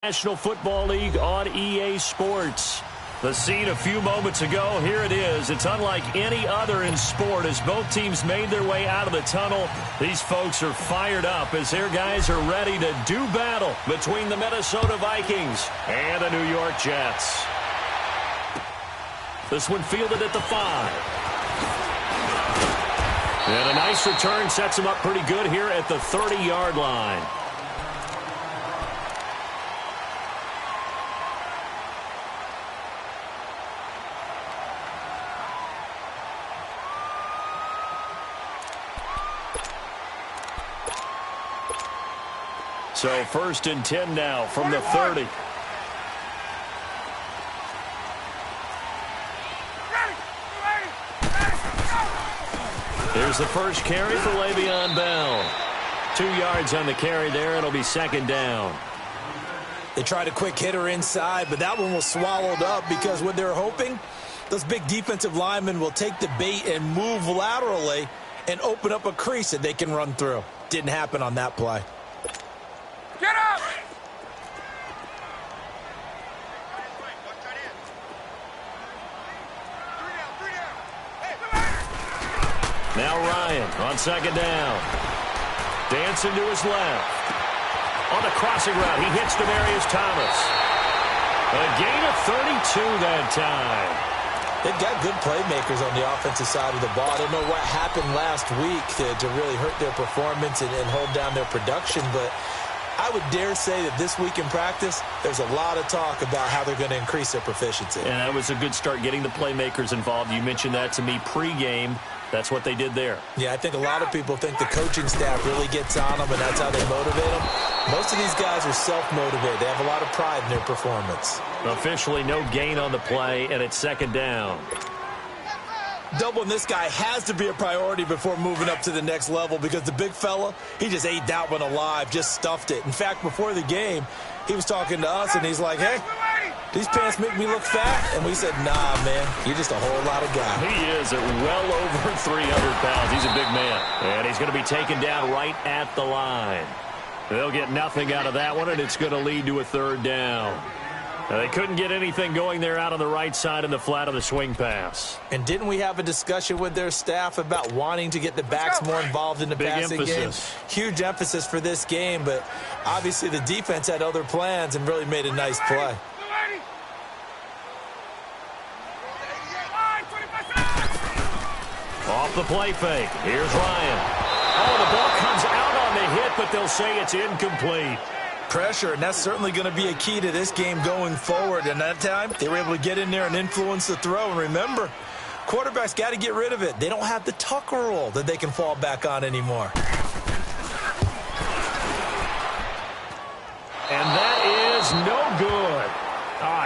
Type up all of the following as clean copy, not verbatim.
National Football League on EA Sports. The scene a few moments ago, here it is. It's unlike any other in sport as both teams made their way out of the tunnel. These folks are fired up as their guys are ready to do battle between the Minnesota Vikings and the New York Jets. This one fielded at the 5. And a nice return sets him up pretty good here at the 30-yard line. So 1st and 10 now from the 30. Here's the first carry for Le'Veon Bell. 2 yards on the carry there. It'll be 2nd down. They tried a quick hitter inside, but that one was swallowed up because what they're hoping, those big defensive linemen will take the bait and move laterally and open up a crease that they can run through. Didn't happen on that play. Get up! Now Ryan on 2nd down. Dancing to his left. On the crossing route, he hits Demaryius Thomas. A gain of 32 that time. They've got good playmakers on the offensive side of the ball. I don't know what happened last week to really hurt their performance and hold down their production, but I would dare say that this week in practice, there's a lot of talk about how they're going to increase their proficiency. And that was a good start getting the playmakers involved. You mentioned that to me pregame. That's what they did there. Yeah, I think a lot of people think the coaching staff really gets on them, and that's how they motivate them. Most of these guys are self-motivated. They have a lot of pride in their performance. Officially no gain on the play, and it's 2nd down. Doubling this guy has to be a priority before moving up to the next level because the big fella, he just ate that one alive, just stuffed it. In fact, before the game, he was talking to us, and he's like, hey, these pants make me look fat. And we said, nah, man, you're just a whole lot of guy. He is at well over 300 pounds. He's a big man. And he's going to be taken down right at the line. They'll get nothing out of that one, and it's going to lead to a 3rd down. They couldn't get anything going there out on the right side in the flat of the swing pass. And didn't we have a discussion with their staff about wanting to get the backs more involved in the passing game? Huge emphasis for this game, but obviously the defense had other plans and really made a nice play. Off the play fake. Here's Ryan. Oh, the ball comes out on the hit, but they'll say it's incomplete. Pressure, and that's certainly going to be a key to this game going forward. And that time, they were able to get in there and influence the throw. And remember, quarterbacks got to get rid of it. They don't have the Tucker rule that they can fall back on anymore. And that is no good.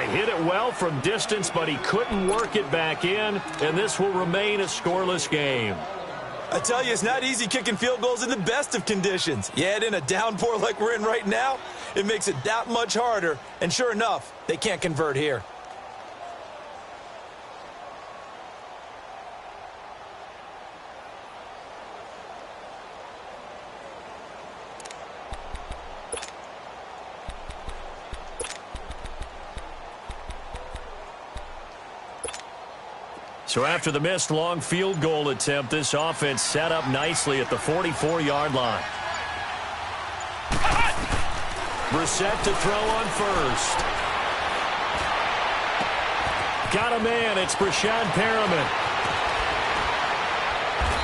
He hit it well from distance, but he couldn't work it back in, and this will remain a scoreless game. I tell you, it's not easy kicking field goals in the best of conditions. You add in a downpour like we're in right now, it makes it that much harder. And sure enough, they can't convert here. So after the missed long field goal attempt, this offense set up nicely at the 44-yard line. Brissett to throw on 1st. Got a man. It's Brashad Perriman.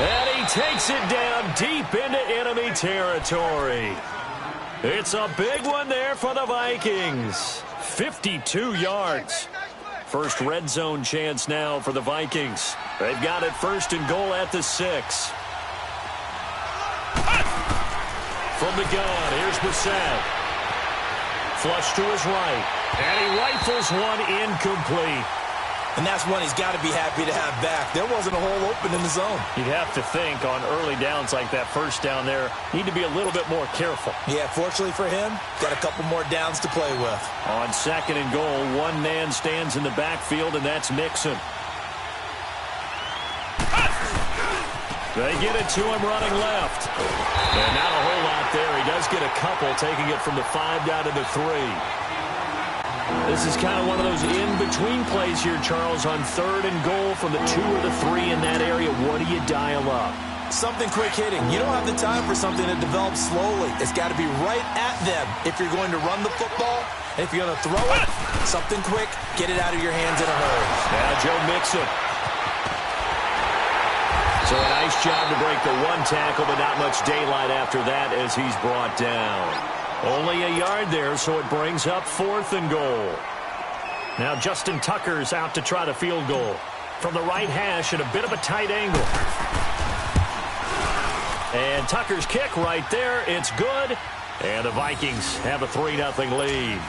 And he takes it down deep into enemy territory. It's a big one there for the Vikings. 52 yards. First red zone chance now for the Vikings. They've got it 1st and goal at the 6. From the gun, here's Brissett. Flush to his right. And he rifles one incomplete. And that's one he's got to be happy to have back. There wasn't a hole open in the zone. You'd have to think on early downs like that, 1st down there, need to be a little bit more careful. Yeah, fortunately for him, got a couple more downs to play with. On 2nd and goal, one man stands in the backfield, and that's Mixon. They get it to him running left. And not a whole lot there. He does get a couple, taking it from the 5 down to the 3. This is kind of one of those in-between plays here, Charles, on 3rd and goal from the 2 or the 3 in that area. What do you dial up? Something quick hitting. You don't have the time for something that develops slowly. It's got to be right at them if you're going to run the football. And if you're going to throw it, something quick, get it out of your hands in a hurry. Now Joe Mixon. So a nice job to break the 1 tackle, but not much daylight after that as he's brought down. Only a yard there, so it brings up 4th and goal. Now Justin Tucker's out to try the field goal. From the right hash at a bit of a tight angle. And Tucker's kick right there. It's good. And the Vikings have a 3-0 lead.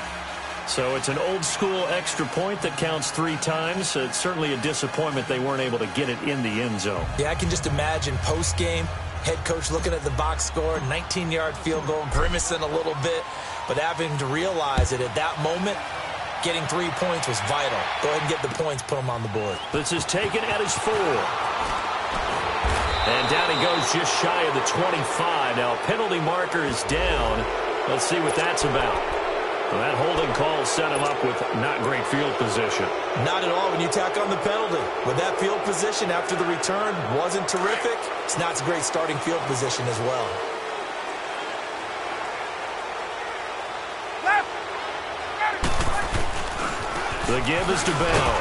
So it's an old-school extra point that counts 3 times. It's certainly a disappointment they weren't able to get it in the end zone. Yeah, I can just imagine post-game, head coach looking at the box score, 19-yard field goal, grimacing a little bit, but having to realize that at that moment, getting 3 points was vital. Go ahead and get the points, put them on the board. This is taken at his 4. And down he goes just shy of the 25. Now, penalty marker is down. Let's see what that's about. Well, that holding call set him up with not great field position. Not at all when you tack on the penalty. With that field position after the return wasn't terrific, it's not a great starting field position as well. The give is to Bell.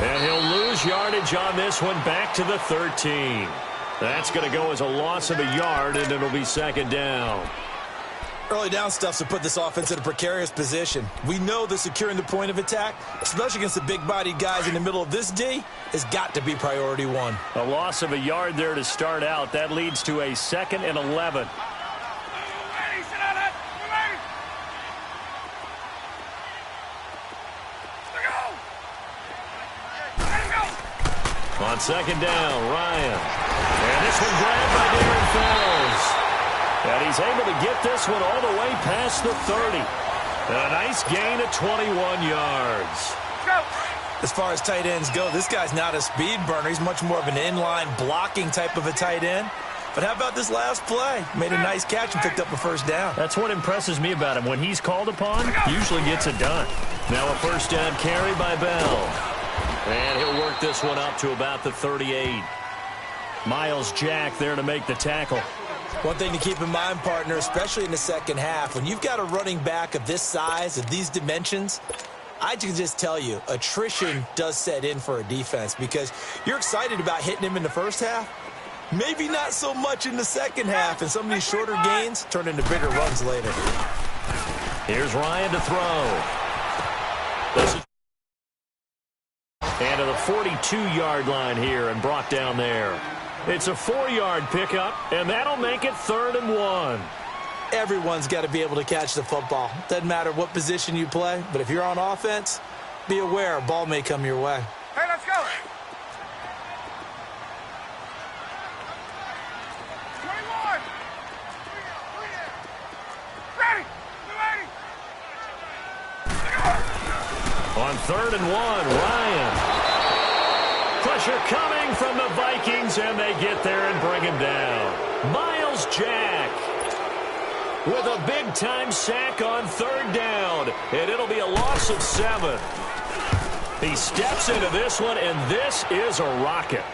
And he'll lose yardage on this one back to the 13. That's going to go as a loss of a yard, and it'll be 2nd down. Early down stuff to put this offense in a precarious position. We know that securing the point of attack, especially against the big-bodied guys in the middle of this D, has got to be priority 1. A loss of a yard there to start out. That leads to a 2nd and 11. On 2nd down, Ryan. And this one grabbed by Darren Fells. And he's able to get this one all the way past the 30. A nice gain of 21 yards. As far as tight ends go, this guy's not a speed burner. He's much more of an inline blocking type of a tight end. But how about this last play? Made a nice catch and picked up a 1st down. That's what impresses me about him. When he's called upon, usually gets it done. Now a 1st down carry by Bell. And he'll work this one up to about the 38. Miles Jack there to make the tackle. One thing to keep in mind, partner, especially in the second half, when you've got a running back of this size, of these dimensions, I can just tell you, attrition does set in for a defense because you're excited about hitting him in the first half. Maybe not so much in the second half, and some of these shorter gains turn into bigger runs later. Here's Ryan to throw. And to the 42-yard line here and brought down there. It's a 4-yard pickup, and that'll make it 3rd and 1. Everyone's got to be able to catch the football. Doesn't matter what position you play, but if you're on offense, be aware a ball may come your way. Hey, let's go. 21. Ready. On 3rd and 1, Ryan. Pressure coming from the Vikings, and they get there and bring him down. Miles Jack with a big-time sack on 3rd down, and it'll be a loss of 7. He steps into this one, and this is a rocket.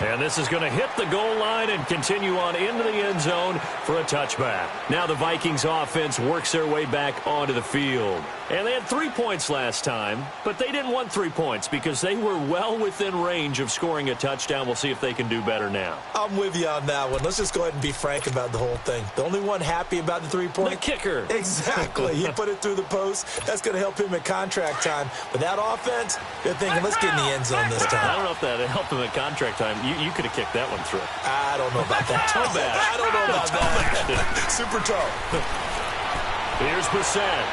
And this is going to hit the goal line and continue on into the end zone for a touchback. Now the Vikings offense works their way back onto the field. And they had 3 points last time, but they didn't want 3 points because they were well within range of scoring a touchdown. We'll see if they can do better now. I'm with you on that one. Let's just go ahead and be frank about the whole thing. The only one happy about the 3-point? The kicker. Exactly. He put it through the post. That's going to help him at contract time. But that offense, they're thinking, let's get in the end zone this time. I don't know if that helped him at contract time. You could have kicked that one through. I don't know about that. Toe bash. I don't know about that. Super toe. Here's Bissett.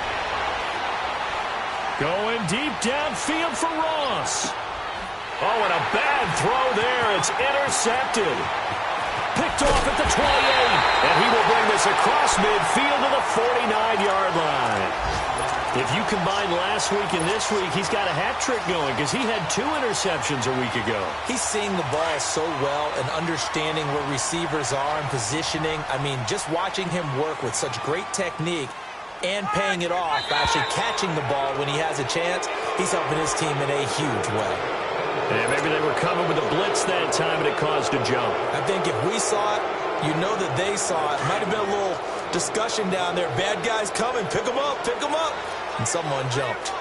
Going deep downfield for Ross. Oh, and a bad throw there. It's intercepted. Picked off at the 28. And he will bring this across midfield to the 49-yard line. If you combine last week and this week, he's got a hat trick going because he had 2 interceptions a week ago. He's seeing the ball so well and understanding where receivers are and positioning. I mean, just watching him work with such great technique, and paying it off, actually catching the ball when he has a chance. He's helping his team in a huge way. And maybe they were coming with a blitz that time, and it caused a jump. I think if we saw it, you know that they saw it. Might have been a little discussion down there. Bad guys coming. Pick them up. Pick them up. And someone jumped.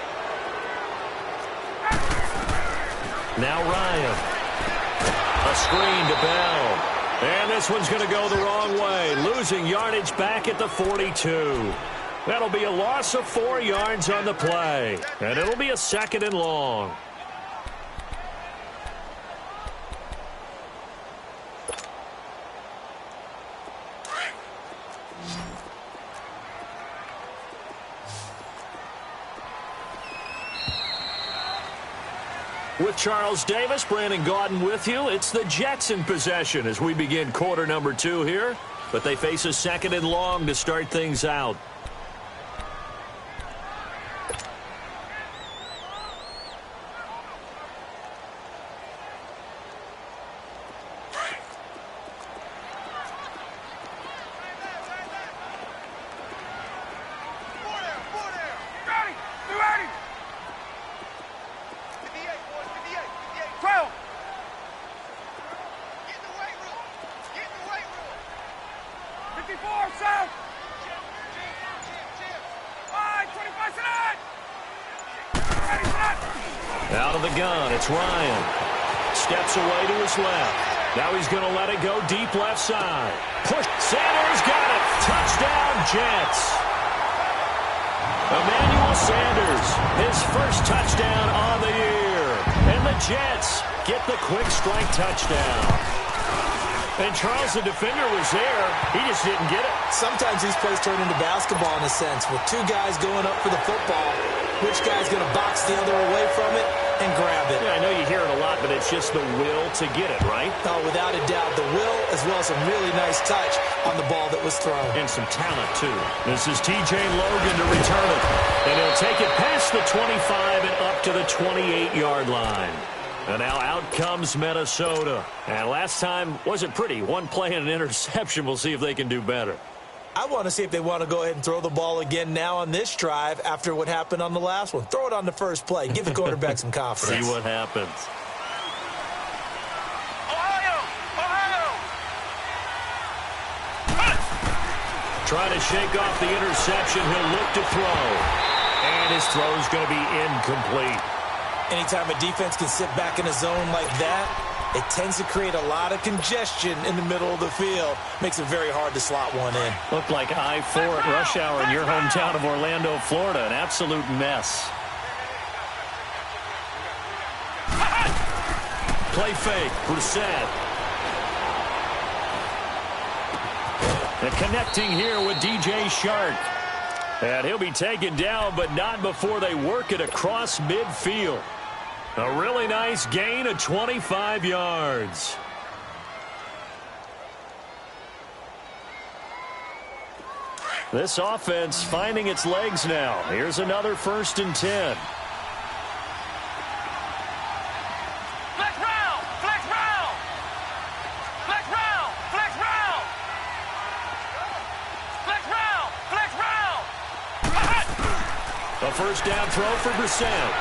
Now Ryan. A screen to Bell. And this one's going to go the wrong way. Losing yardage back at the 42. That'll be a loss of 4 yards on the play. And it'll be a 2nd and long. With Charles Davis, Brandon Gaudin with you. It's the Jets in possession as we begin quarter number 2 here. But they face a 2nd and long to start things out. Out of the gun, it's Ryan. Steps away to his left. Now he's going to let it go deep left side. Push. Sanders got it. Touchdown, Jets. Emmanuel Sanders, his first touchdown on the year. And the Jets get the quick strike touchdown. And Charles, the defender, was there. He just didn't get it. Sometimes these plays turn into basketball in a sense. With 2 guys going up for the football, which guy's going to box the other away from it and grab it? Yeah, I know you hear it a lot, but it's just the will to get it, right? Oh, without a doubt, the will as well as some really nice touch on the ball that was thrown. And some talent, too. This is T.J. Logan to return it. And he'll take it past the 25 and up to the 28-yard line. And now out comes Minnesota. And last time wasn't pretty. 1 play and an interception. We'll see if they can do better. I want to see if they want to go ahead and throw the ball again now on this drive after what happened on the last one. Throw it on the first play. Give the quarterback some confidence. See what happens. Trying to shake off the interception. He'll look to throw. And his throw's going to be incomplete. Anytime a defense can sit back in a zone like that, it tends to create a lot of congestion in the middle of the field. Makes it very hard to slot one in. Looked like I-4 at rush hour in your hometown of Orlando, Florida. An absolute mess. Play fake. Brissett. And connecting here with DJ Shark. And he'll be taken down, but not before they work it across midfield. A really nice gain of 25 yards. This offense finding its legs now. Here's another 1st and 10. Flex round! Flex round! Flex round! Flex round! Flex round! Flex round! A 1st down throw for Brissett.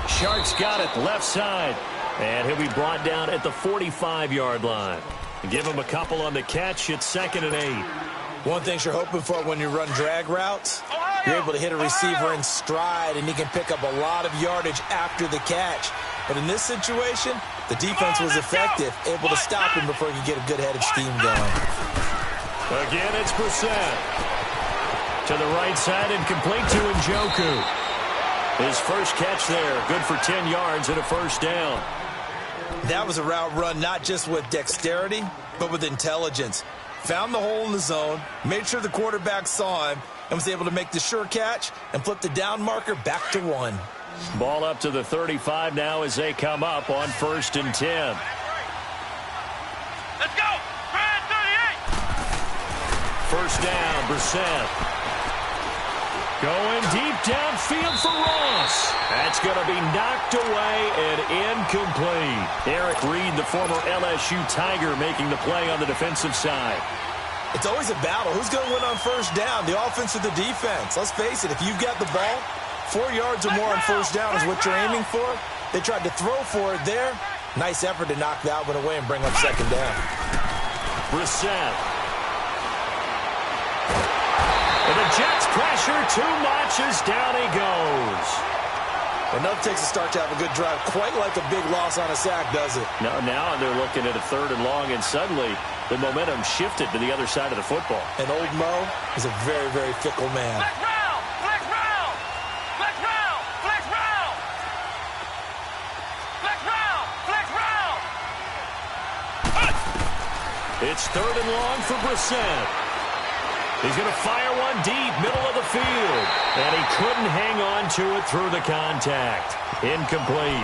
Shark's got it left side. And he'll be brought down at the 45-yard line. Give him a couple on the catch. It's 2nd and 8. One thing you're hoping for when you run drag routes, you're able to hit a receiver in stride, and he can pick up a lot of yardage after the catch. But in this situation, the defense was effective, able to stop him before he could get a good head of steam going. Again, it's Brissett. To the right side and complete to Njoku. His first catch there, good for 10 yards and a 1st down. That was a route run not just with dexterity, but with intelligence. Found the hole in the zone, made sure the quarterback saw him, and was able to make the sure catch and flip the down marker back to 1. Ball up to the 35 now as they come up on 1st and 10. Let's go! Brad 38! 1st down, Brissett. Going deep downfield for Ross. That's going to be knocked away and incomplete. Eric Reed, the former LSU Tiger, making the play on the defensive side. It's always a battle. Who's going to win on first down, the offense or the defense? Let's face it, if you've got the ball, 4 yards or more on first down is what you're aiming for. They tried to throw for it there. Nice effort to knock that one away and bring up second down. Brissett. And the Jets pressure too much as down he goes. Enough takes a start to have a good drive. Quite like a big loss on a sack, does it? No, now they're looking at a 3rd and long, and suddenly the momentum shifted to the other side of the football. And old Mo is a very, very fickle man. Flex round! Flex round! Flex round! Flex round! Flex round! Flex round! It's 3rd and long for Brissett. He's going to fire one deep, middle of the field. And he couldn't hang on to it through the contact. Incomplete.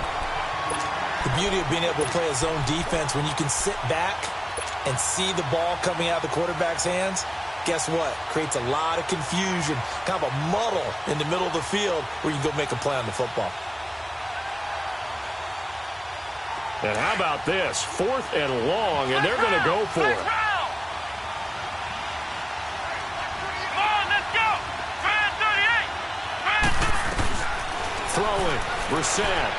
The beauty of being able to play a zone defense when you can sit back and see the ball coming out of the quarterback's hands, guess what? Creates a lot of confusion, kind of a muddle in the middle of the field where you can go make a play on the football. And how about this? 4th and long, and they're going to go for it. Throwing, Brissett.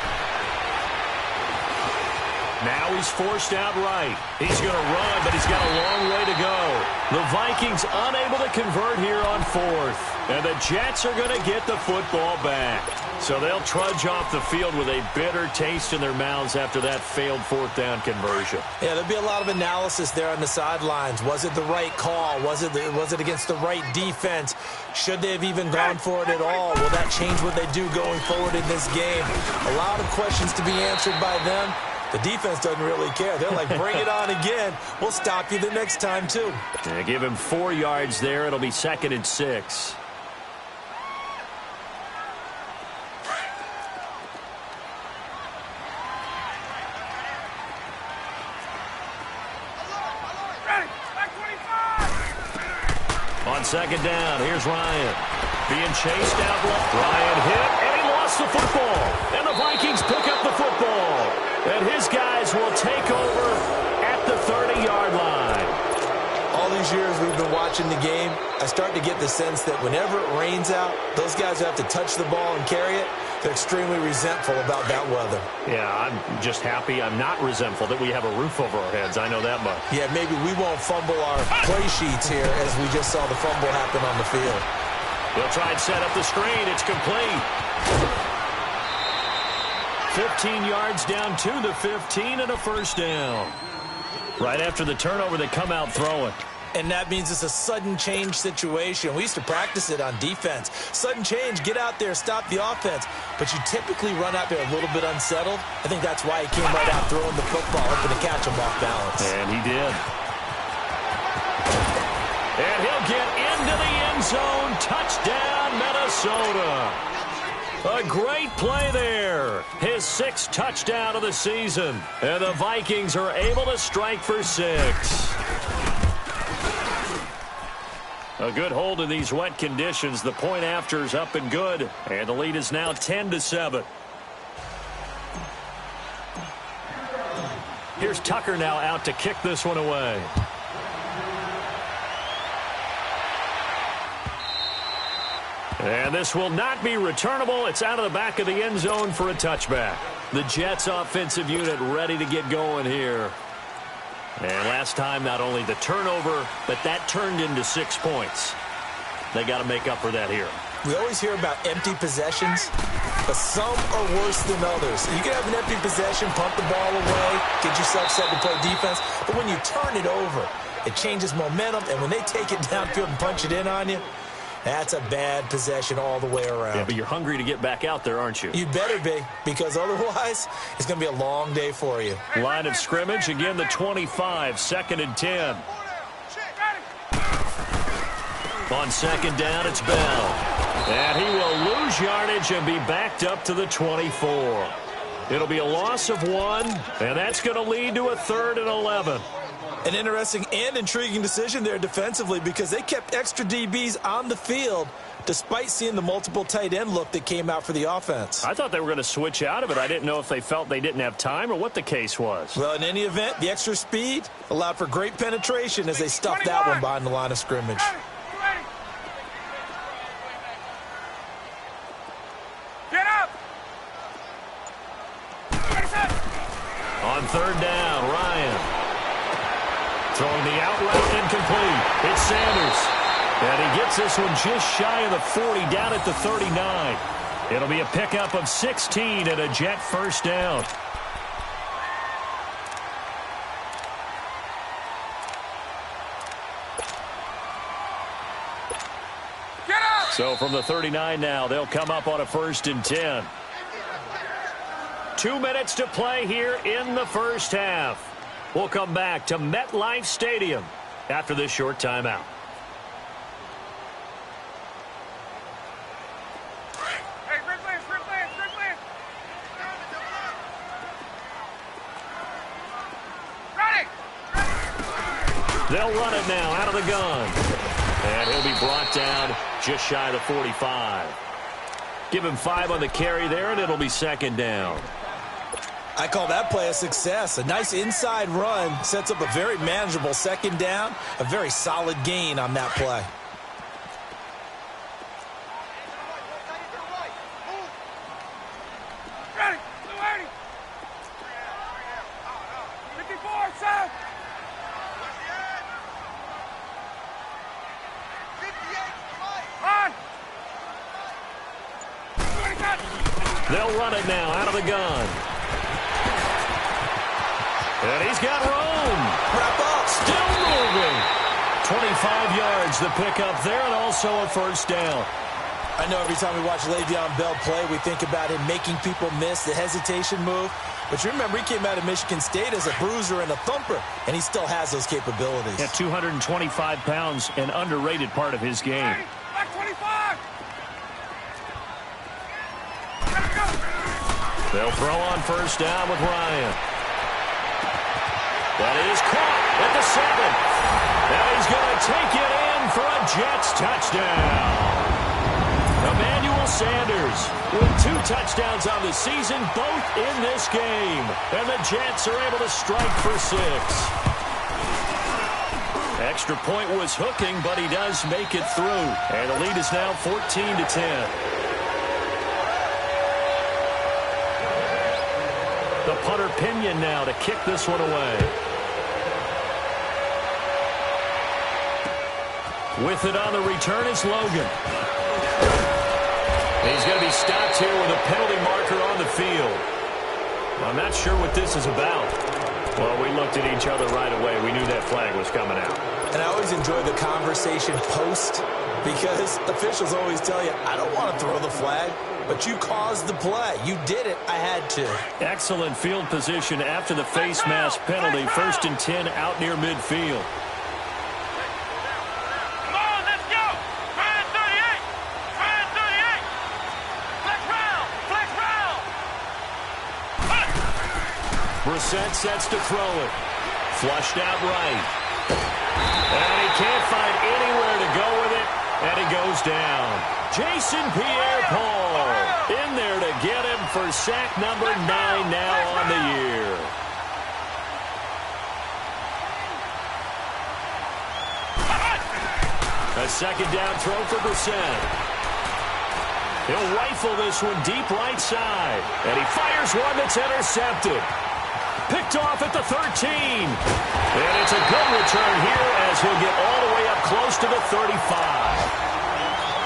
Now he's forced out right. He's going to run, but he's got a long way to go. The Vikings unable to convert here on 4th. And the Jets are going to get the football back. So they'll trudge off the field with a bitter taste in their mouths after that failed 4th down conversion. Yeah, there'll be a lot of analysis there on the sidelines. Was it the right call? Was it against the right defense? Should they have even gone for it at all? Will that change what they do going forward in this game? A lot of questions to be answered by them. The defense doesn't really care. They're like, bring it on again. We'll stop you the next time, too. Yeah, give him 4 yards there. It'll be 2nd and 6. On 2nd down, here's Ryan. Being chased out left. Ryan hit, and he lost the football. And the Vikings pick up the football. And his guys will take over at the 30-yard line. All these years we've been watching the game, I start to get the sense that whenever it rains out, those guys who have to touch the ball and carry it, they're extremely resentful about that weather. Yeah, I'm just happy I'm not resentful that we have a roof over our heads. I know that much. Yeah, maybe we won't fumble our play sheets here as we just saw the fumble happen on the field. They'll try and set up the screen. It's complete. 15 yards down to the 15 and a 1st down. Right after the turnover, they come out throwing. And that means it's a sudden change situation. We used to practice it on defense. Sudden change, get out there, stop the offense. But you typically run out there a little bit unsettled. I think that's why he came right out throwing the football, hoping to catch him off balance. And he did. And he'll get into the end zone. Touchdown, Minnesota. A great play there. His 6th touchdown of the season. And the Vikings are able to strike for 6. A good hold in these wet conditions. The point after is up and good. And the lead is now 10-7. Here's Tucker now out to kick this one away. And this will not be returnable. It's out of the back of the end zone for a touchback. The Jets offensive unit ready to get going here. And last time, not only the turnover, but that turned into 6 points. They got to make up for that here. We always hear about empty possessions, but some are worse than others. You can have an empty possession, pump the ball away, get yourself set to play defense, but when you turn it over, it changes momentum, and when they take it downfield and punch it in on you, that's a bad possession all the way around. Yeah, but you're hungry to get back out there, aren't you? You better be, because otherwise, it's going to be a long day for you. Line of scrimmage, again the 25, 2nd and 10. On 2nd down, it's Bell. And he will lose yardage and be backed up to the 24. It'll be a loss of 1, and that's going to lead to a 3rd and 11. An interesting and intriguing decision there defensively because they kept extra DBs on the field despite seeing the multiple tight end look that came out for the offense. I thought they were going to switch out of it. I didn't know if they felt they didn't have time or what the case was. Well, in any event, the extra speed allowed for great penetration as they stuffed that one behind the line of scrimmage. Get up! On third down, Ryan. Throwing the outlet incomplete. It's Sanders. And he gets this one just shy of the 40, down at the 39. It'll be a pickup of 16 and a Jet first down. Get up! So from the 39 now, they'll come up on a 1st and 10. 2 minutes to play here in the first half. We'll come back to MetLife Stadium after this short timeout. Hey, Red Lance. Ready! They'll run it now out of the gun. And he'll be brought down just shy of the 45. Give him 5 on the carry there, and it'll be 2nd down. I call that play a success. A nice inside run sets up a very manageable 2nd down. A very solid gain on that play. Ready! 54, set! On! They'll run it now out of the gun. And he's got room. Wrap up. Still moving. 25 yards the pickup there, and also a 1st down. I know every time we watch Le'Veon Bell play, we think about him making people miss the hesitation move. But you remember, he came out of Michigan State as a bruiser and a thumper, and he still has those capabilities. At 225 pounds, an underrated part of his game. Ready! Back 25! Let's go! They'll throw on 1st down with Ryan. That is caught at the 7. Now he's going to take it in for a Jets touchdown. Emmanuel Sanders with 2 touchdowns on the season, both in this game. And the Jets are able to strike for 6. Extra point was hooking, but he does make it through. And the lead is now 14-10. The punter Pinion now to kick this one away. With it on the return is Logan. He's going to be stopped here with a penalty marker on the field. I'm not sure what this is about. Well, we looked at each other right away. We knew that flag was coming out. And I always enjoy the conversation post because officials always tell you, I don't want to throw the flag, but you caused the play. You did it. I had to. Excellent field position after the face mask penalty. 1st and 10 out near midfield. Come on, let's go! Try it 38! Try it 38! Flex round! Flex round! Brissett sets to throw it. Flushed out right. And he can't find anywhere to go with it, and he goes down. Jason Pierre-Paul in there to get him for sack number 9 now on the year. A 2nd down throw for Brissett. He'll rifle this one deep right side, and he fires one that's intercepted. Picked off at the 13. And it's a good return here as he'll get all the way up close to the 35.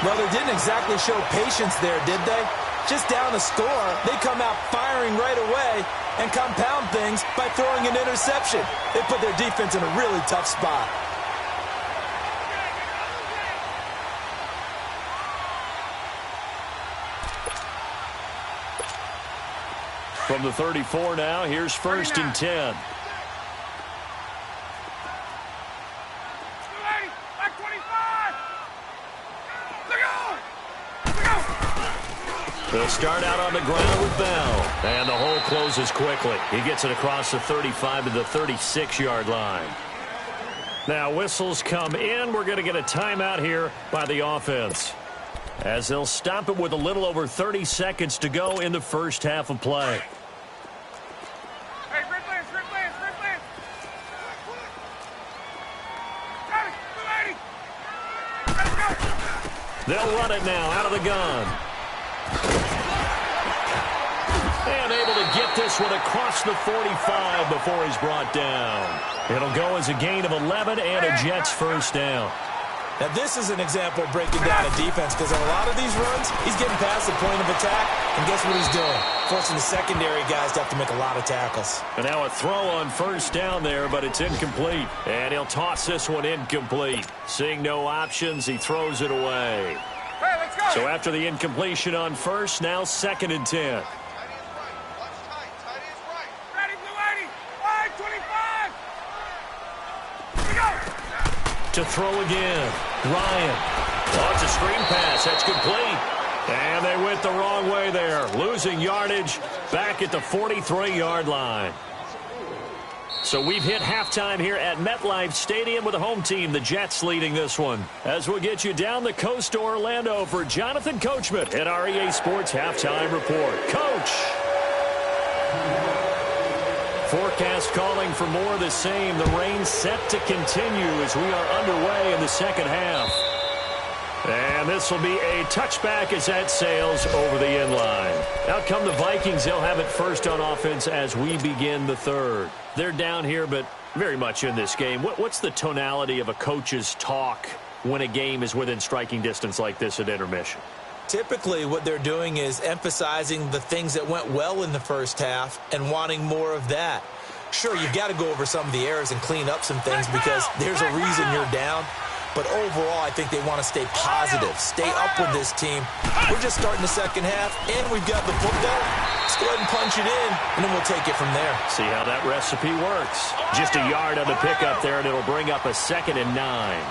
Well, they didn't exactly show patience there, did they? Just down a score, they come out firing right away and compound things by throwing an interception. They put their defense in a really tough spot. From the 34 now, here's 1st and 10. Back 25! Look out! Look out! They'll start out on the ground with Bell. And the hole closes quickly. He gets it across the 35 to the 36-yard line. Now whistles come in. We're going to get a timeout here by the offense, as they'll stop it with a little over 30 seconds to go in the first half of play. They'll run it now out of the gun. And able to get this one across the 45 before he's brought down. It'll go as a gain of 11 and a Jets first down. Now, this is an example of breaking down a defense, because on a lot of these runs, he's getting past the point of attack, and guess what he's doing? Forcing the secondary guys to have to make a lot of tackles. And now a throw on first down there, but it's incomplete. And he'll toss this one incomplete. Seeing no options, he throws it away. Hey, let's go. So after the incompletion on first, now 2nd and 10. To throw again. Ryan. Oh, it's a screen pass. That's complete. And they went the wrong way there. Losing yardage back at the 43-yard line. So we've hit halftime here at MetLife Stadium with the home team, the Jets, leading this one. As we'll get you down the coast to Orlando for Jonathan Coachman at our EA Sports Halftime Report. Coach! Forecast calling for more of the same. The rain set to continue as we are underway in the second half. And this will be a touchback as that sails over the end line. Out come the Vikings. They'll have it first on offense as we begin the third. They're down here, but very much in this game. What's the tonality of a coach's talk when a game is within striking distance like this at intermission? Typically, what they're doing is emphasizing the things that went well in the first half and wanting more of that. Sure, you've got to go over some of the errors and clean up some things because there's a reason you're down. But overall, I think they want to stay positive, stay up with this team. We're just starting the second half, and we've got the football. Let's go ahead and punch it in, and then we'll take it from there. See how that recipe works. Just a yard on the pickup there, and it'll bring up a 2nd and 9.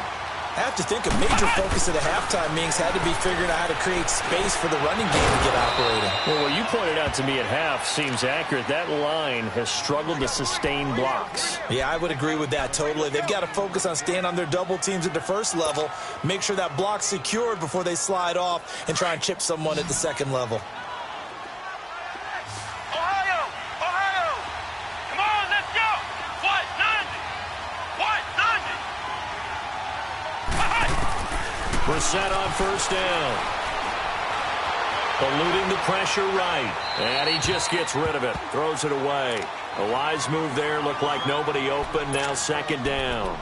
I have to think a major focus of the halftime meetings had to be figuring out how to create space for the running game to get operating. Well, what you pointed out to me at half seems accurate. That line has struggled to sustain blocks. Yeah, I would agree with that totally. They've got to focus on staying on their double teams at the first level, make sure that block's secured before they slide off and try and chip someone at the second level. Brissett on first down. Eluding the pressure right. And he just gets rid of it. Throws it away. A wise move there. Looked like nobody open. Now 2nd down.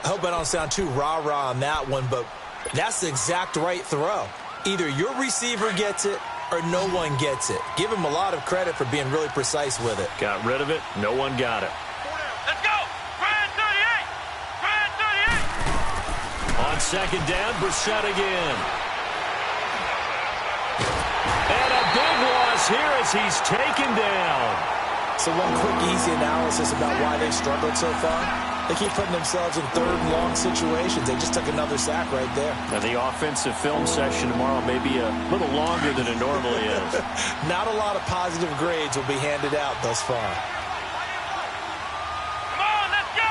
I hope I don't sound too rah-rah on that one, but that's the exact right throw. Either your receiver gets it or no one gets it. Give him a lot of credit for being really precise with it. Got rid of it. No one got it. Let's go. Brand 38. Brand 38. On 2nd down, Brissett again. And a big loss here as he's taken down. So one quick, easy analysis about why they've struggled so far. They keep putting themselves in 3rd and long situations. They just took another sack right there. And the offensive film session tomorrow may be a little longer than it normally is. Not a lot of positive grades will be handed out thus far. Come on, let's go.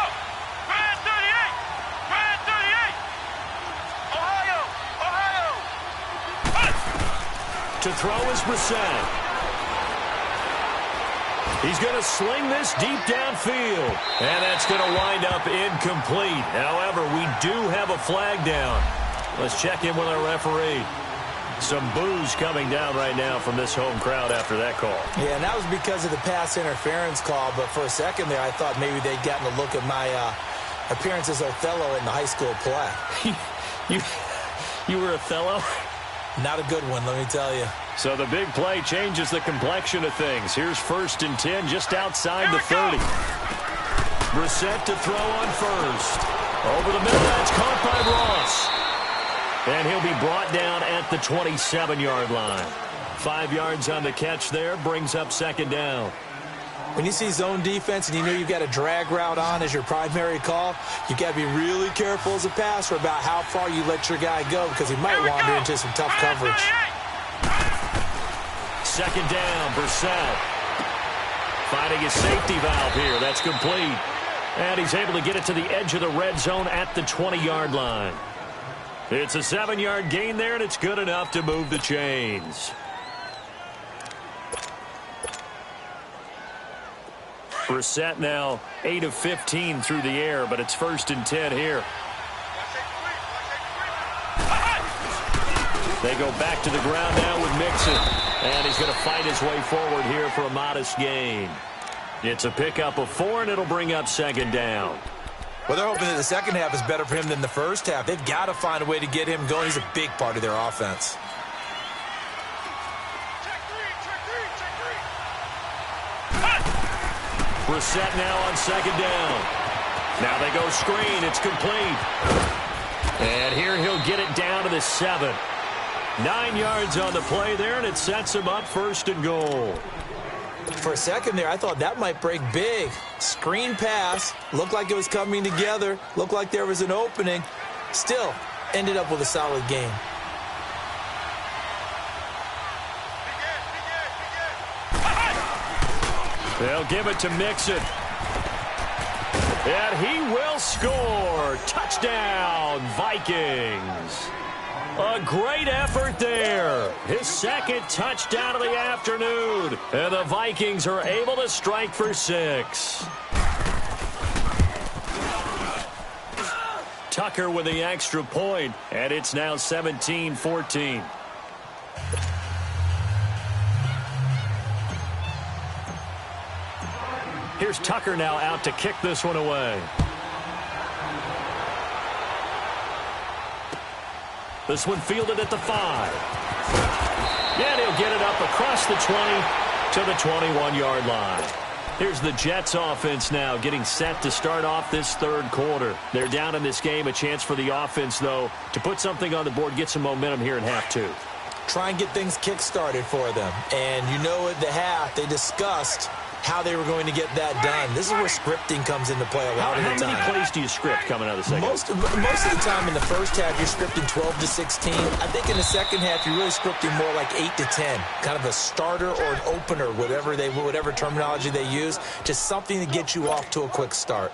Brand 38. Brand 38. Ohio. Ohio. To throw is Brissett. He's going to sling this deep downfield. And that's going to wind up incomplete. However, we do have a flag down. Let's check in with our referee. Some boos coming down right now from this home crowd after that call. Yeah, and that was because of the pass interference call. But for a second there, I thought maybe they'd gotten a look at my appearance as Othello in the high school play. You were Othello? Not a good one, let me tell you. So the big play changes the complexion of things. Here's 1st and 10 just outside the 30. Brissett to throw on first. Over the middle, that's caught by Ross. And he'll be brought down at the 27-yard line. 5 yards on the catch there, brings up 2nd down. When you see zone defense and you know you've got a drag route on as your primary call, you've got to be really careful as a passer about how far you let your guy go because he might wander into some tough coverage. 2nd down, Brissett. Finding a safety valve here. That's complete. And he's able to get it to the edge of the red zone at the 20-yard line. It's a 7-yard gain there, and it's good enough to move the chains. Brissett now 8 of 15 through the air, but it's 1st and 10 here. They go back to the ground now with Mixon. And he's going to fight his way forward here for a modest gain. It's a pickup of 4, and it'll bring up 2nd down. Well, they're hoping that the second half is better for him than the first half. They've got to find a way to get him going. He's a big part of their offense. Brissett now on 2nd down. Now they go screen. It's complete. And here he'll get it down to the 7. 9 yards on the play there, and it sets him up 1st and goal. For a second there, I thought that might break big. Screen pass. Looked like it was coming together. Looked like there was an opening. Still, ended up with a solid game. They'll give it to Mixon. And he will score. Touchdown, Vikings. A great effort there. His 2nd touchdown of the afternoon. And the Vikings are able to strike for 6. Tucker with the extra point, and it's now 17-14. Here's Tucker now out to kick this one away. This one fielded at the 5. And he'll get it up across the 20 to the 21-yard line. Here's the Jets offense now getting set to start off this 3rd quarter. They're down in this game. A chance for the offense, though, to put something on the board, get some momentum here in half 2. Try and get things kick-started for them. And you know at the half, they discussed how they were going to get that done. This is where scripting comes into play a lot of the time. How many plays do you script coming out of the second? Most of the time in the first half, you're scripting 12 to 16. I think in the second half, you're really scripting more like 8 to 10. Kind of a starter or an opener, whatever terminology they use. Just something to get you off to a quick start.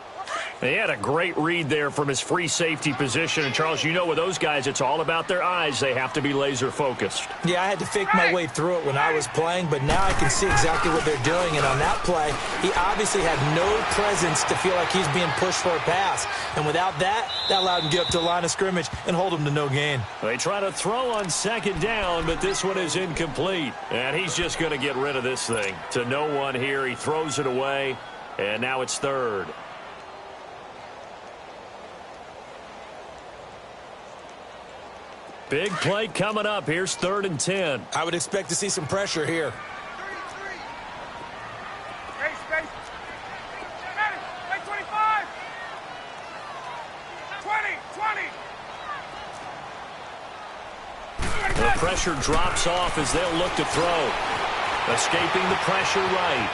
He had a great read there from his free safety position. And, Charles, you know with those guys, it's all about their eyes. They have to be laser-focused. Yeah, I had to fake my way through it when I was playing, but now I can see exactly what they're doing. And on that play, he obviously had no presence to feel like he's being pushed for a pass. And without that, that allowed him to get up to the line of scrimmage and hold him to no gain. They try to throw on 2nd down, but this one is incomplete. And he's just going to get rid of this thing. To no one here. He throws it away, and now it's 3rd. Big play coming up. Here's 3rd and 10. I would expect to see some pressure here. Space. 25. 20. The pressure drops off as they'll look to throw. Escaping the pressure right.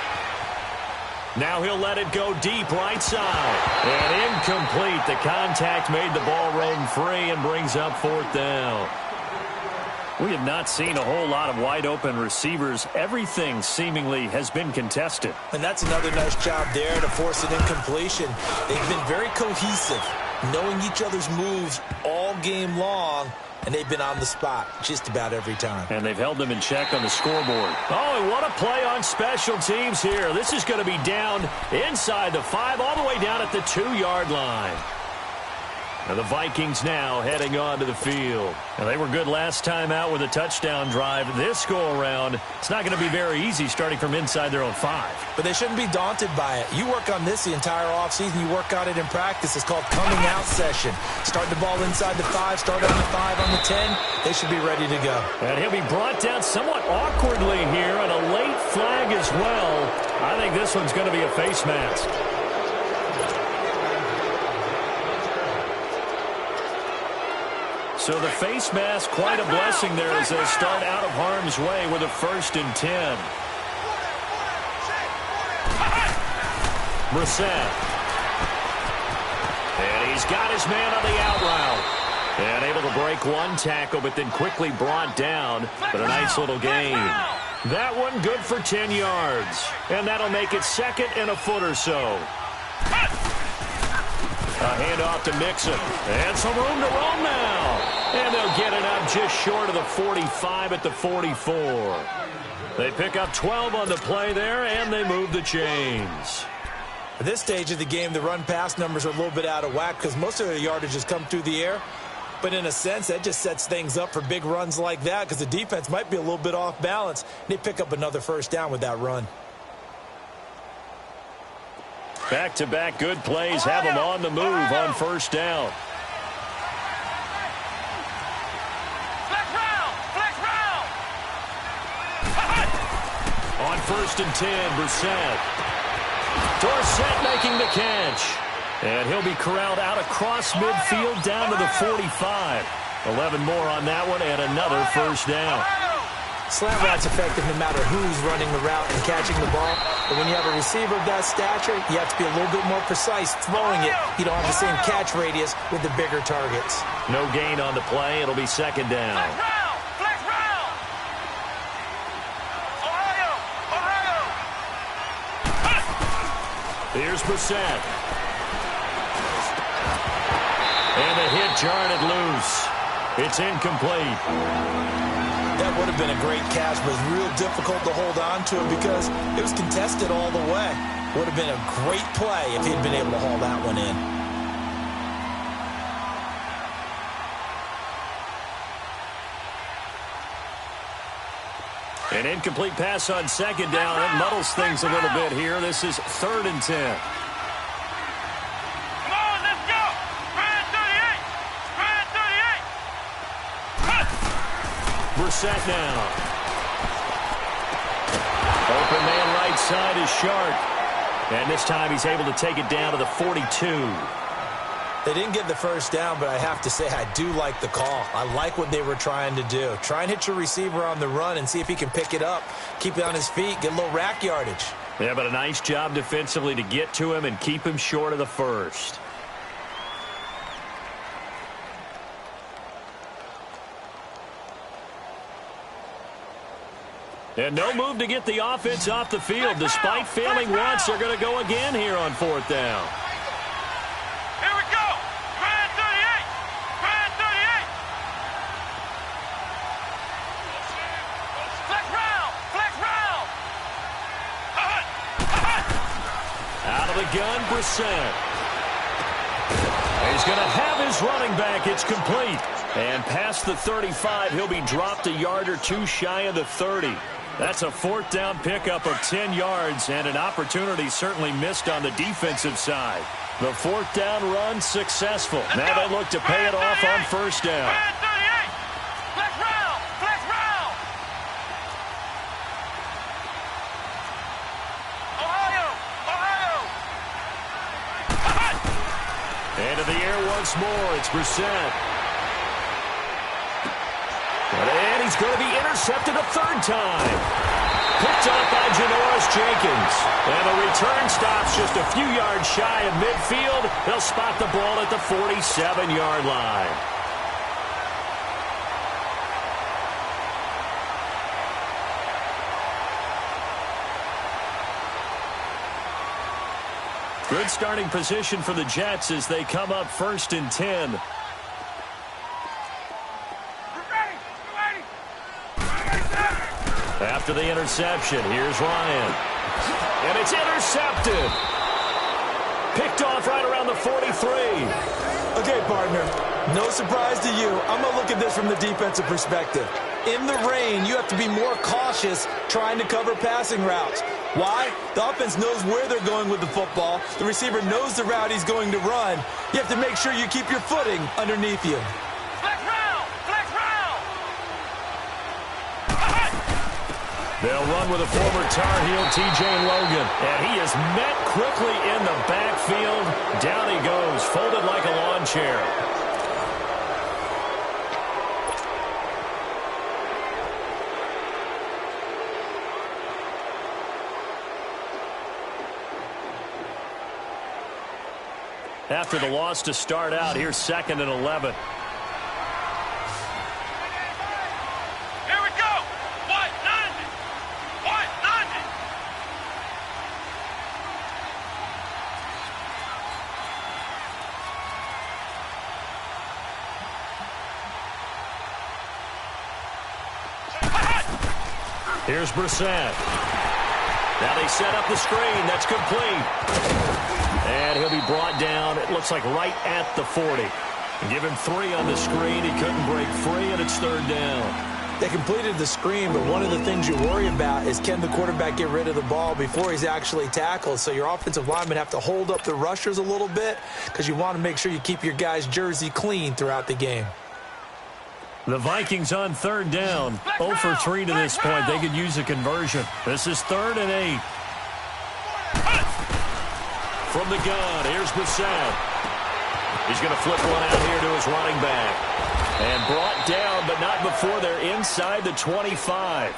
Now he'll let it go deep right side. And incomplete. The contact made the ball roam free and brings up 4th down. We have not seen a whole lot of wide-open receivers. Everything seemingly has been contested. And that's another nice job there to force an incompletion. They've been very cohesive, knowing each other's moves all game long, and they've been on the spot just about every time. And they've held them in check on the scoreboard. Oh, and what a play on special teams here. This is going to be down inside the 5, all the way down at the 2-yard line. And the Vikings now heading on to the field. And they were good last time out with a touchdown drive. This go-around, it's not going to be very easy starting from inside their own 5. But they shouldn't be daunted by it. You work on this the entire offseason. You work on it in practice. It's called coming out session. Start the ball inside the 5, start on the 5, on the 10. They should be ready to go. And he'll be brought down somewhat awkwardly here, and a late flag as well. I think this one's going to be a face mask. So the face mask, quite a blessing there as they start out of harm's way with a 1st and 10. Brissett. And he's got his man on the out route. And able to break one tackle, but then quickly brought down. But a nice little gain. That one good for 10 yards. And that'll make it 2nd and a foot or so. handoff to Mixon. And some room to roam now. And they'll get it up just short of the 45 at the 44. They pick up 12 on the play there, and they move the chains. At this stage of the game, the run-pass numbers are a little bit out of whack because most of their yardage has come through the air. But in a sense, that just sets things up for big runs like that because the defense might be a little bit off balance. They pick up another first down with that run. Back-to-back good plays have them on the move on first down. On first and 10, Brissett. Dorsett making the catch. And he'll be corralled out across midfield down to the 45. 11 more on that one and another first down. Slant route's effective no matter who's running the route and catching the ball. But when you have a receiver of that stature, you have to be a little bit more precise throwing it. You don't have the same catch radius with the bigger targets. No gain on the play. It'll be second down. Here's Brissett. And the hit jarred it loose. It's incomplete. That would have been a great catch, but it was real difficult to hold on to it because it was contested all the way. Would have been a great play if he'd been able to haul that one in. An incomplete pass on second down. That muddles things a little bit here. This is 3rd and 10. Come on, let's go. Spread 38. Spread 38. Brissett now. Open man right side is Sharp. And this time he's able to take it down to the 42. They didn't get the first down, but I have to say I do like the call. I like what they were trying to do. Try and hit your receiver on the run and see if he can pick it up. Keep it on his feet. Get a little rack yardage. Yeah, but a nice job defensively to get to him and keep him short of the first. And no move to get the offense off the field. Despite failing once, they're going to go again here on 4th down. Here we go. Spread 38. Spread 38. Flex round. Flex round. Out of the gun, Brissett. He's going to have his running back. It's complete. And past the 35, he'll be dropped a yard or two shy of the 30. That's a 4th down pickup of 10 yards and an opportunity certainly missed on the defensive side. The 4th down run successful. Now they look to pay it off on first down. Spread 38. Flex round. Flex round. Ohio. Into the air once more. It's Brissett. And he's going to be intercepted a 3rd time. Picked up by Janoris Jenkins. And the return stops just a few yards shy of midfield. They'll spot the ball at the 47-yard line. Good starting position for the Jets as they come up 1st and 10. After the interception, here's Ryan. And it's intercepted. Picked off right around the 43. Okay, partner, no surprise to you. I'm going to look at this from the defensive perspective. In the rain, you have to be more cautious trying to cover passing routes. Why? The offense knows where they're going with the football. The receiver knows the route he's going to run. You have to make sure you keep your footing underneath you. They'll run with a former Tar Heel, T.J. Logan. And he is met quickly in the backfield. Down he goes, folded like a lawn chair. After the loss to start out, here's 2nd and 11. Here's Brissett. Now they set up the screen. That's complete. And he'll be brought down, it looks like right at the 40. Give him 3 on the screen. He couldn't break free, and it's 3rd down. They completed the screen, but one of the things you worry about is can the quarterback get rid of the ball before he's actually tackled? So your offensive linemen have to hold up the rushers a little bit because you want to make sure you keep your guy's jersey clean throughout the game. The Vikings on 3rd down. 0 for 3 to this point. They could use a conversion. This is 3rd and 8. From the gun, here's Brissett. He's going to flip one out here to his running back. And brought down, but not before they're inside the 25.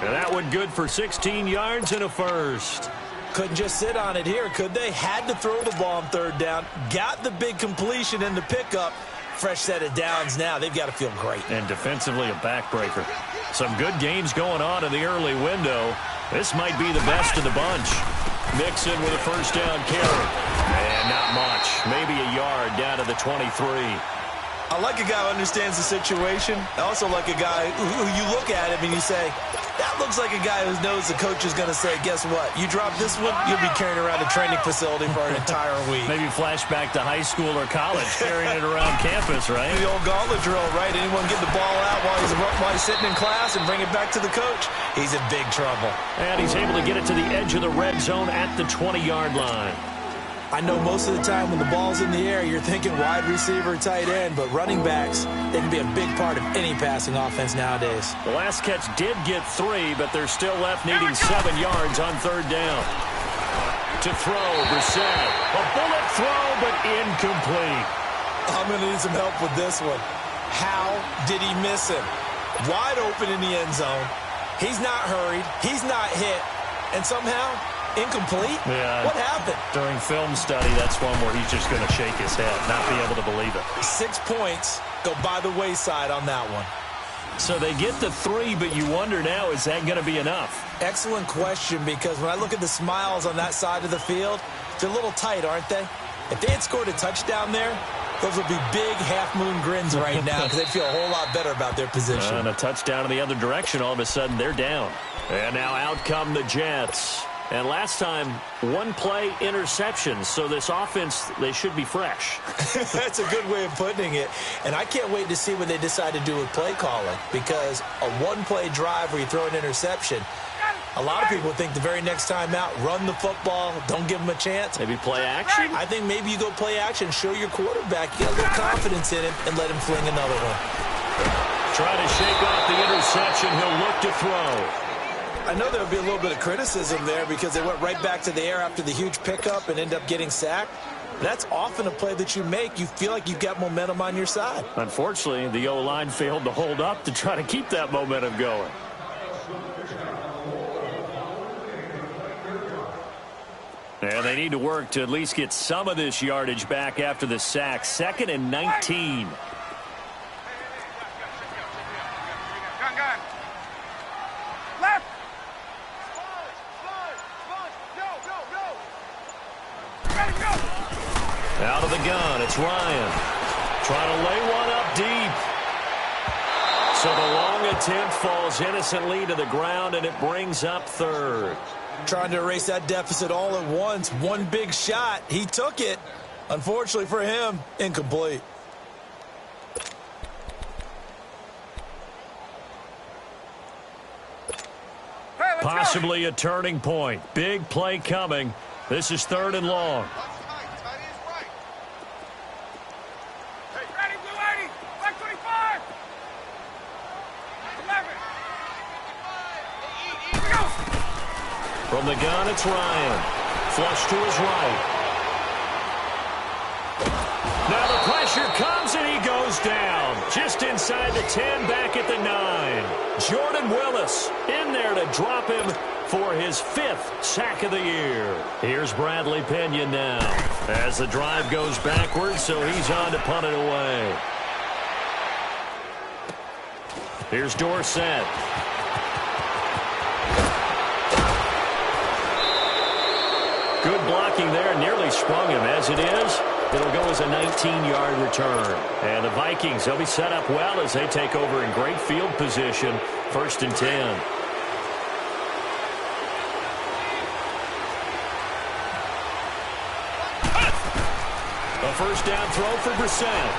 And that one good for 16 yards and a first. Couldn't just sit on it here, could they? Had to throw the ball on 3rd down. Got the big completion in the pickup. Fresh set of downs now. They've got to feel great. And defensively a backbreaker. Some good games going on in the early window. This might be the best of the bunch. Mixon with a 1st down carry. And not much. Maybe a yard down to the 23. I like a guy who understands the situation. I also like a guy who you look at him and you say, that looks like a guy who knows the coach is going to say, guess what? You drop this one, you'll be carrying around a training facility for an entire week. Maybe flashback to high school or college, carrying it around campus, right? The old gauntlet drill, right? Anyone get the ball out while he's sitting in class and bring it back to the coach? He's in big trouble. And he's able to get it to the edge of the red zone at the 20-yard line. I know most of the time when the ball's in the air, you're thinking wide receiver, tight end, but running backs, they can be a big part of any passing offense nowadays. The last catch did get 3, but they're still left needing 7 yards on 3rd down. To throw, Brissett. A bullet throw, but incomplete. I'm going to need some help with this one. How did he miss him? Wide open in the end zone. He's not hurried. He's not hit. And somehow, incomplete? Yeah. What happened? During film study, that's one where he's just going to shake his head, not be able to believe it. 6 points go by the wayside on that one. So they get the 3, but you wonder now, is that going to be enough? Excellent question, because when I look at the smiles on that side of the field, they're a little tight, aren't they? If they had scored a touchdown there, those would be big half-moon grins right now because they'd feel a whole lot better about their position. And a touchdown in the other direction, all of a sudden they're down. And now out come the Jets. And last time, 1-play interception. So this offense, they should be fresh. That's a good way of putting it. And I can't wait to see what they decide to do with play calling, because a 1-play drive where you throw an interception, a lot of people think the very next time out, run the football, don't give them a chance. Maybe play action? I think maybe you go play action, show your quarterback, you got a little confidence in him, and let him fling another one. Try to shake off the interception. He'll look to throw. I know there would be a little bit of criticism there because they went right back to the air after the huge pickup and end up getting sacked. That's often a play that you make. You feel like you've got momentum on your side. Unfortunately, the O-line failed to hold up to try to keep that momentum going. And they need to work to at least get some of this yardage back after the sack. 2nd and 19. Out of the gun, it's Ryan. Trying to lay one up deep. So the long attempt falls innocently to the ground, and it brings up 3rd. Trying to erase that deficit all at once. One big shot. He took it. Unfortunately for him, incomplete. Possibly a turning point. Big play coming. This is 3rd and long. From the gun, it's Ryan. Flush to his right. Now the pressure comes, and he goes down. Just inside the 10, back at the 9. Jordan Willis in there to drop him for his 5th sack of the year. Here's Bradley Pinion now as the drive goes backwards, so he's on to punt it away. Here's Dorsett. Good blocking there, nearly sprung him. As it is, it'll go as a 19-yard return. And the Vikings, they'll be set up well as they take over in great field position. 1st and 10. first down throw for Brissett.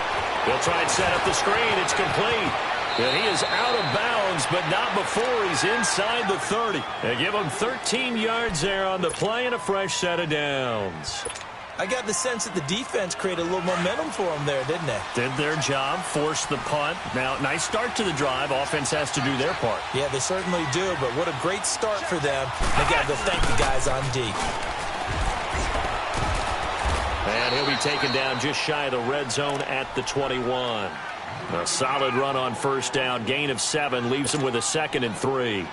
He'll try and set up the screen. It's complete. And he is out of bounds, but not before he's inside the 30. They give him 13 yards there on the play and a fresh set of downs. I got the sense that the defense created a little momentum for them there, didn't they? Did their job, forced the punt. Now, nice start to the drive. Offense has to do their part. Yeah, they certainly do, but what a great start for them. They got to go thank the guys on D. And he'll be taken down just shy of the red zone at the 21. A solid run on first down. Gain of 7 leaves him with a 2nd and 3.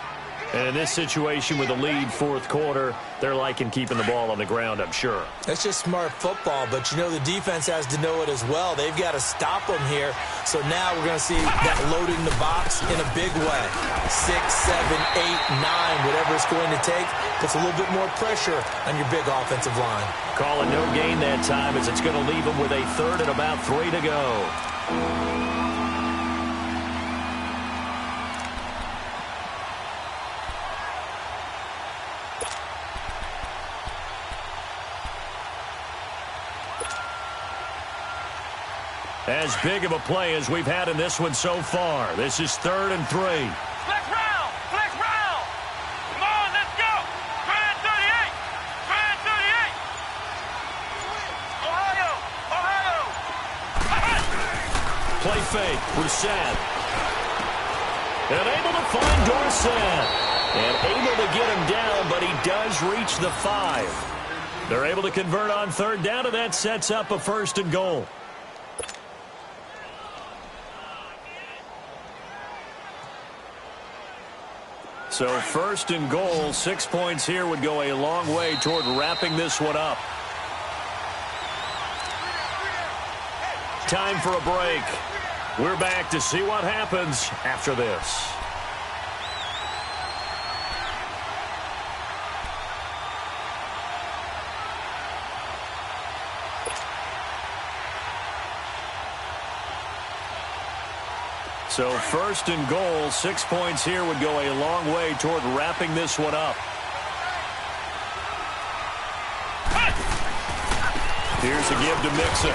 And in this situation with a lead fourth quarter, they're liking keeping the ball on the ground, I'm sure. That's just smart football, but you know the defense has to know it as well. They've got to stop them here. So now we're going to see that loading the box in a big way. 6, 7, 8, 9, whatever it's going to take, puts a little bit more pressure on your big offensive line. Calling no gain that time as it's going to leave them with a 3rd and about 3 to go. As big of a play as we've had in this one so far. This is 3rd and 3. Flex round! Flex round! Come on, let's go! Try 38! Try 38! Ohio! Ohio! Play fake. Brissett. And able to find Dorsett. And able to get him down, but he does reach the 5. They're able to convert on 3rd down, and that sets up a 1st and goal. So 1st and goal, 6 points here would go a long way toward wrapping this one up. Time for a break. We're back to see what happens after this. So 1st and goal, 6 points here would go a long way toward wrapping this one up. Here's a give to Mixon.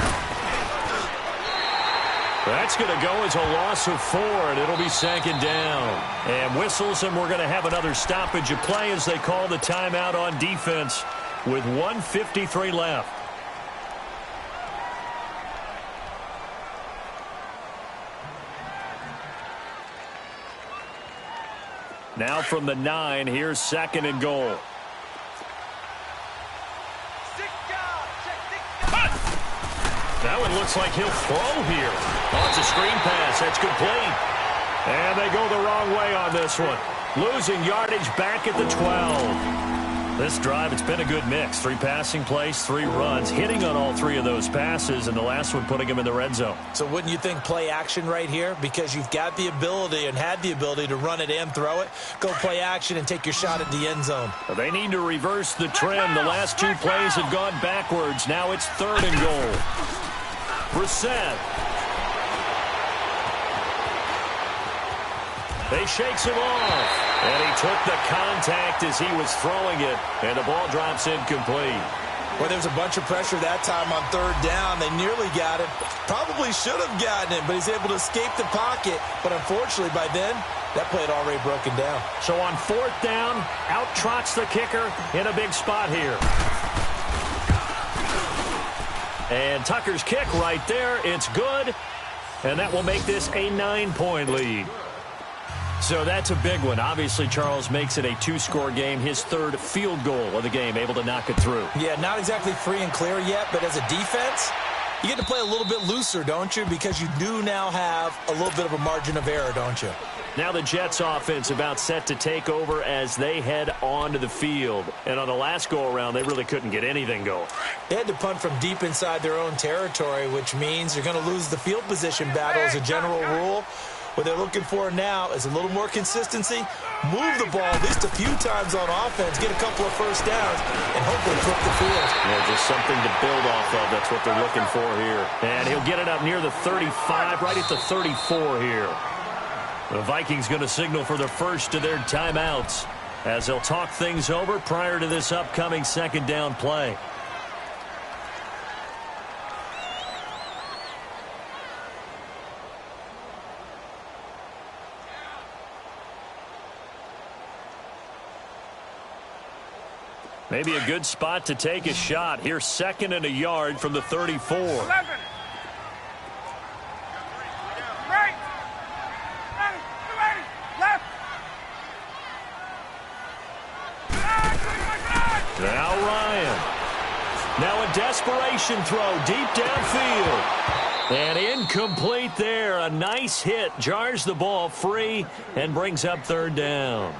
That's going to go as a loss of 4, and it'll be 2nd down. And whistles, and we're going to have another stoppage of play as they call the timeout on defense with 1:53 left. Now from the 9, here's 2nd and goal. That one looks like he'll throw here. Oh, it's a screen pass. That's complete. And they go the wrong way on this one. Losing yardage back at the 12. This drive, it's been a good mix. 3 passing plays, 3 runs, hitting on all 3 of those passes, and the last one putting him in the red zone. So wouldn't you think play action right here? Because you've got the ability and had the ability to run it and throw it. Go play action and take your shot at the end zone. They need to reverse the trend. The last 2 plays have gone backwards. Now it's 3rd and goal. Brissett. They shakes him off. And he took the contact as he was throwing it. And the ball drops incomplete. Well, there was a bunch of pressure that time on 3rd down. They nearly got it. Probably should have gotten it, but he's able to escape the pocket. But unfortunately, by then, that play had already broken down. So on 4th down, out trots the kicker in a big spot here. And Tucker's kick right there. It's good. And that will make this a 9-point lead. So that's a big one. Obviously, Charles makes it a 2-score game. His 3rd field goal of the game, able to knock it through. Yeah, not exactly free and clear yet, but as a defense, you get to play a little bit looser, don't you? Because you do now have a little bit of a margin of error, don't you? Now the Jets offense about set to take over as they head onto the field. And on the last go-around, they really couldn't get anything going. They had to punt from deep inside their own territory, which means you're going to lose the field position battle as a general rule. What they're looking for now is a little more consistency, move the ball at least a few times on offense, get a couple of first downs, and hopefully flip the field. Yeah, just something to build off of. That's what they're looking for here. And he'll get it up near the 35, right at the 34 here. The Vikings going to signal for the first of their timeouts as they'll talk things over prior to this upcoming 2nd down play. Maybe a good spot to take a shot. Here's 2nd and a yard from the 34. 11. Right. Left. Now Ryan. Now a desperation throw deep downfield. And incomplete there. A nice hit. Jars the ball free and brings up 3rd down.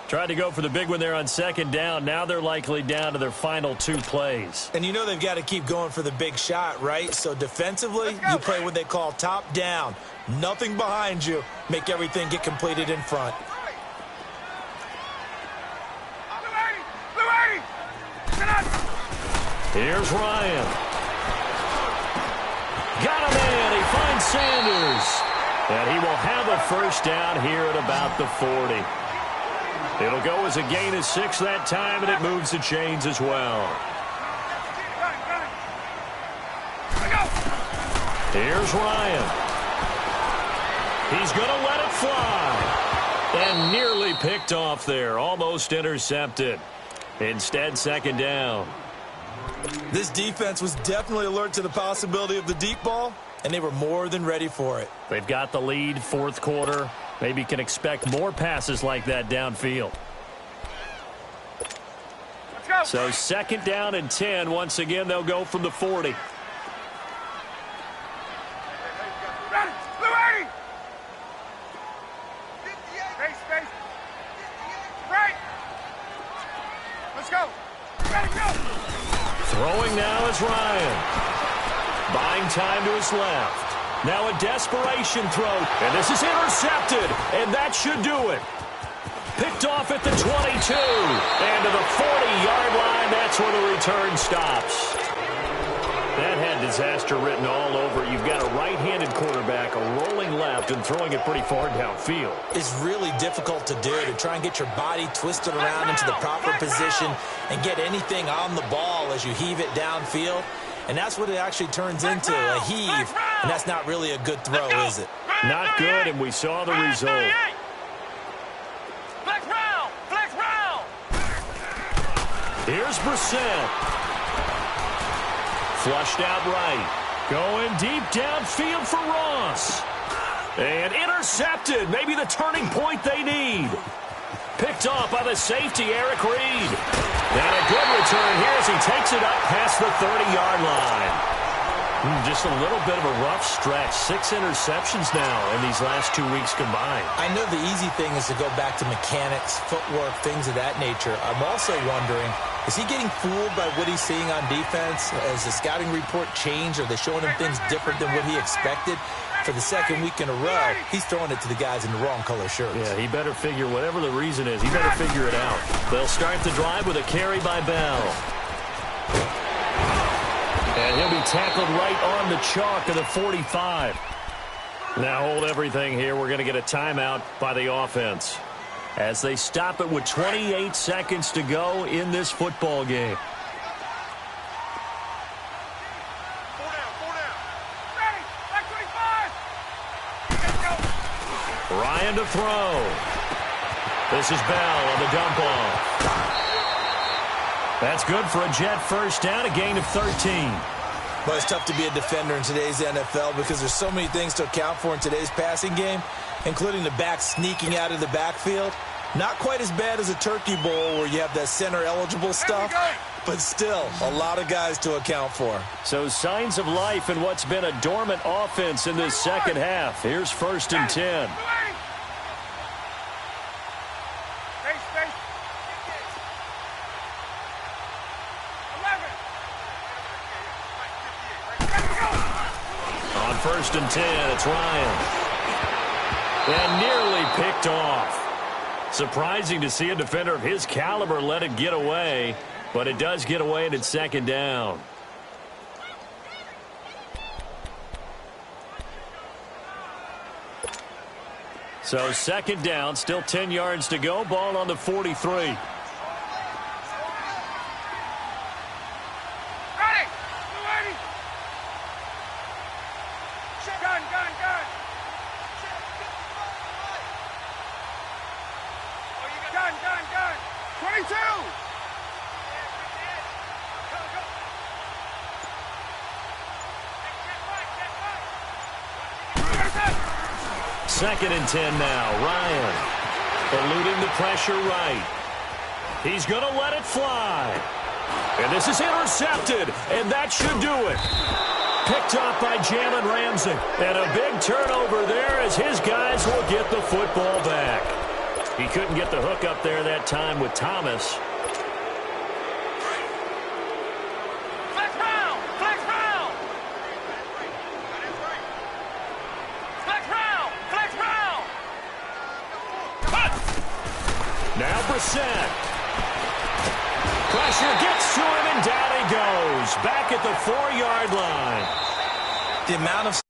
Tried to go for the big one there on 2nd down. Now they're likely down to their final 2 plays. And you know they've got to keep going for the big shot, right? So defensively, you play what they call top down. Nothing behind you. Make everything get completed in front. Here's Ryan. Got a man. He finds Sanders. And he will have a 1st down here at about the 40. It'll go as a gain of 6 that time, and it moves the chains as well. Here's Ryan. He's going to let it fly. And nearly picked off there. Almost intercepted. Instead, 2nd down. This defense was definitely alert to the possibility of the deep ball, and they were more than ready for it. They've got the lead, 4th quarter. Maybe can expect more passes like that downfield. So 2nd down and 10. Once again, they'll go from the 40. Throwing now is Ryan. Buying time to his left. Now a desperation throw. And this is intercepted. And that should do it. Picked off at the 22. And to the 40-yard line, that's where the return stops. That had disaster written all over. You've got a right-handed quarterback, a rolling left, and throwing it pretty far downfield. It's really difficult to do, to try and get your body twisted around into the proper position and get anything on the ball as you heave it downfield. And that's what it actually turns into, a heave. And that's not really a good throw, is it? Not good, and we saw the result. Here's Brissett. Flushed out right. Going deep downfield for Ross. And intercepted. Maybe the turning point they need. Picked off by the safety, Eric Reed. And a good return here as he takes it up past the 30-yard line. Just a little bit of a rough stretch. 6 interceptions now in these last 2 weeks combined. I know the easy thing is to go back to mechanics, footwork, things of that nature. I'm also wondering, is he getting fooled by what he's seeing on defense? Has the scouting report changed? Are they showing him things different than what he expected? For the 2nd week in a row, he's throwing it to the guys in the wrong color shirts. Yeah, he better figure, whatever the reason is, he better figure it out. They'll start the drive with a carry by Bell. And he'll be tackled right on the chalk of the 45. Now hold everything here. We're going to get a timeout by the offense as they stop it with 28 seconds to go in this football game. Ryan to throw. This is Bell on the dump off. That's good for a Jet 1st down, a gain of 13. Well, it's tough to be a defender in today's NFL because there's so many things to account for in today's passing game, including the back sneaking out of the backfield. Not quite as bad as a Turkey Bowl where you have that center-eligible stuff, but still a lot of guys to account for. So signs of life in what's been a dormant offense in this 2nd half. Here's 1st and 10. On 1st and 10, it's Ryan. And nearly picked off. Surprising to see a defender of his caliber let it get away, but it does get away and it's 2nd down. So 2nd down, still 10 yards to go, ball on the 43. 2nd and 10 now. Ryan eluding the pressure right. He's going to let it fly. And this is intercepted, and that should do it. Picked off by Jalen Ramsey. And a big turnover there as his guys will get the football back. He couldn't get the hook up there that time with Thomas. Flex round! Flex round! Flex round! Flex round! Cut! Now Brissett. Pressure gets to him, and down he goes. Back at the 4-yard line. The amount of